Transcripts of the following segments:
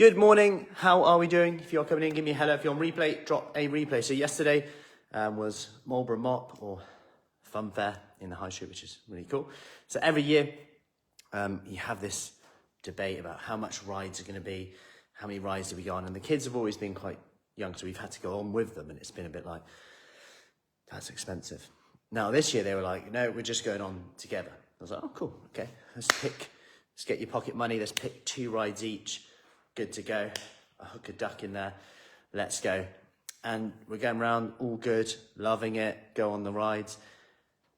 Good morning, how are we doing? If you're coming in, give me a hello. If you're on replay, drop a replay. So yesterday was Marlborough Mop or Fun Fair in the High Street, which is really cool. So every year you have this debate about how much rides are going to be, how many rides do we go on, and the kids have always been quite young, so we've had to go on with them, and it's been a bit like, that's expensive. Now this year they were like, no, we're just going on together. I was like, oh cool, okay, let's get your pocket money, let's pick 2 rides each. Good to go. A hook a duck in there. Let's go. And we're going around, all good, loving it, go on the rides.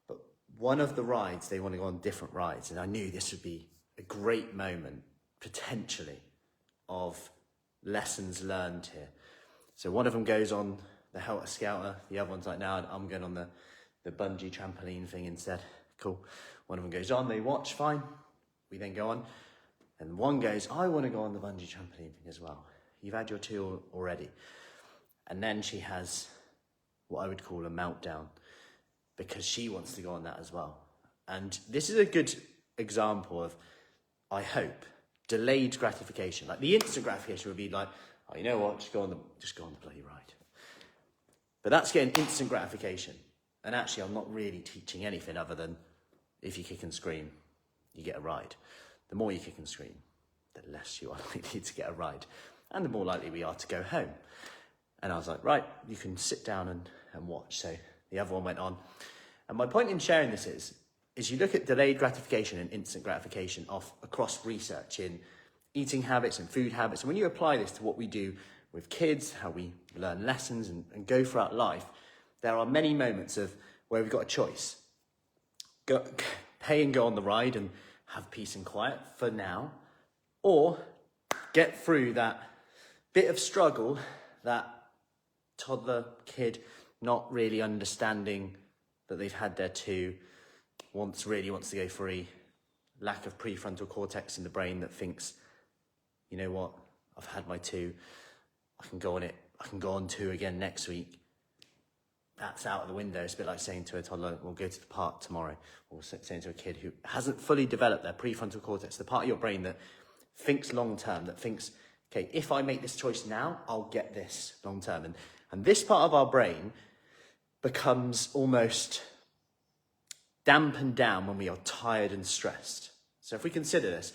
But one of the rides, they want to go on different rides. And I knew this would be a great moment, potentially, of lessons learned here. So one of them goes on the Helter Skelter. The other one's like, no, I'm going on the bungee trampoline thing instead. Cool. One of them goes on, they watch, fine. We then go on. And one goes, I want to go on the bungee trampoline thing as well. You've had your 2 already. And then she has what I would call a meltdown because she wants to go on that as well. And this is a good example of, I hope, delayed gratification. Like the instant gratification would be like, oh, you know what, just go on the bloody ride. But that's getting instant gratification. And actually, I'm not really teaching anything other than if you kick and scream, you get a ride. The more you kick and scream, the less you are likely to get a ride. And the more likely we are to go home. And I was like, right, you can sit down and watch. So the other one went on. And my point in sharing this is you look at delayed gratification and instant gratification across research in eating habits and food habits. And when you apply this to what we do with kids, how we learn lessons and go throughout life, there are many moments of where we've got a choice. Pay and go on the ride and have peace and quiet for now, or get through that bit of struggle, that toddler kid not really understanding that they've had their 2, really wants to go free, lack of prefrontal cortex in the brain that thinks, you know what, I've had my 2, I can go on it, I can go on 2 again next week. That's out of the window. It's a bit like saying to a toddler, we'll go to the park tomorrow. Or saying to a kid who hasn't fully developed their prefrontal cortex, the part of your brain that thinks long-term, that thinks, okay, if I make this choice now, I'll get this long-term. And this part of our brain becomes almost dampened down when we are tired and stressed. So if we consider this,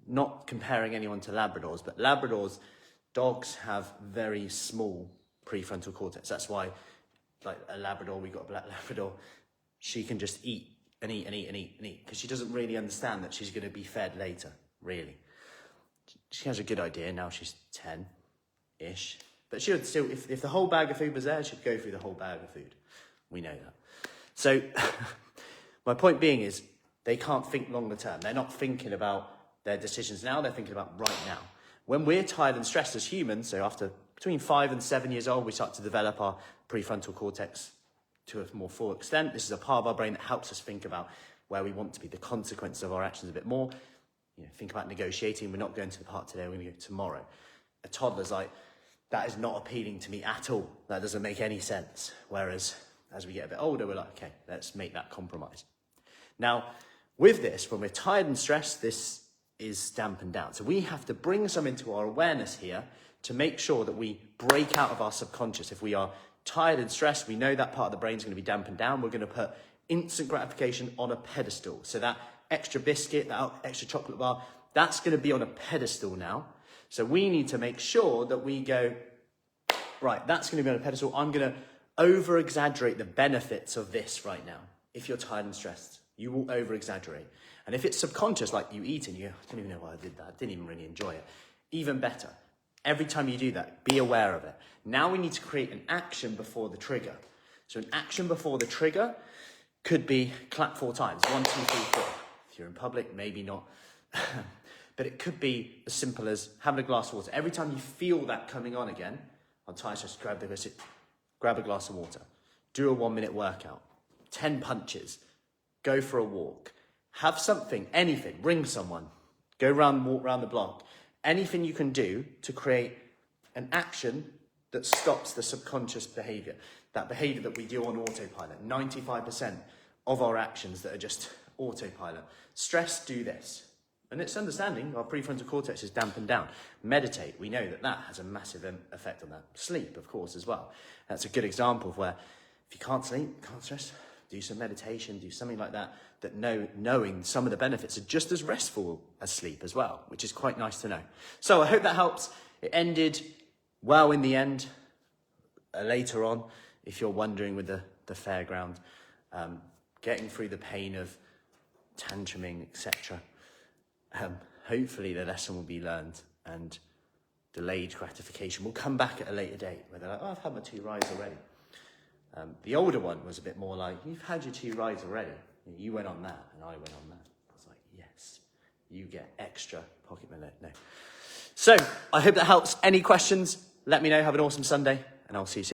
not comparing anyone to Labradors, but Labradors, dogs have very small prefrontal cortex. That's why, like a Labrador, we got a black Labrador, she can just eat and eat and eat and eat and eat because she doesn't really understand that she's going to be fed later, really. She has a good idea, now she's 10-ish. But she would still, if the whole bag of food was there, she'd go through the whole bag of food. We know that. So my point being is they can't think longer term. They're not thinking about their decisions now, they're thinking about right now. When we're tired and stressed as humans, so after between 5 and 7 years old, we start to develop our prefrontal cortex to a more full extent. This is a part of our brain that helps us think about where we want to be, the consequence of our actions a bit more. You know, think about negotiating. We're not going to the park today, we're going to go tomorrow. A toddler's like, that is not appealing to me at all. That doesn't make any sense. Whereas as we get a bit older, we're like, okay, let's make that compromise. Now, with this, when we're tired and stressed, this is dampened down. So we have to bring some into our awareness here to make sure that we break out of our subconscious. If we are tired and stressed, we know that part of the brain is going to be dampened down. We're going to put instant gratification on a pedestal. So that extra biscuit, that extra chocolate bar, that's going to be on a pedestal now. So we need to make sure that we go, right, that's going to be on a pedestal. I'm going to over-exaggerate the benefits of this right now. If you're tired and stressed, you will over-exaggerate. And if it's subconscious, like you eat and you go, I don't even know why I did that. I didn't even really enjoy it. Even better. Every time you do that, be aware of it. Now we need to create an action before the trigger. So an action before the trigger could be clap 4 times. 1, 2, 3, 4. If you're in public, maybe not. But it could be as simple as having a glass of water. Every time you feel that coming on again, on time, just grab a glass of water. Do a 1-minute workout. 10 punches. Go for a walk. Have something, anything, ring someone. Go around, walk around the block. Anything you can do to create an action that stops the subconscious behavior. That behavior that we do on autopilot. 95% of our actions that are just autopilot. Stress, do this. And it's understanding our prefrontal cortex is dampened down. Meditate, we know that that has a massive effect on that. Sleep, of course, as well. That's a good example of where if you can't sleep, can't stress, do some meditation, do something like that, that knowing some of the benefits are just as restful as sleep as well, which is quite nice to know. So I hope that helps. It ended well in the end. Later on, if you're wondering with the fairground, getting through the pain of tantruming, etc. Hopefully the lesson will be learned and delayed gratification will come back at a later date where they're like, oh, I've had my 2 rides already. The older one was a bit more like, you've had your 2 rides already. You went on that and I went on that. I was like, yes, you get extra pocket money. No. So I hope that helps. Any questions, let me know. Have an awesome Sunday and I'll see you soon.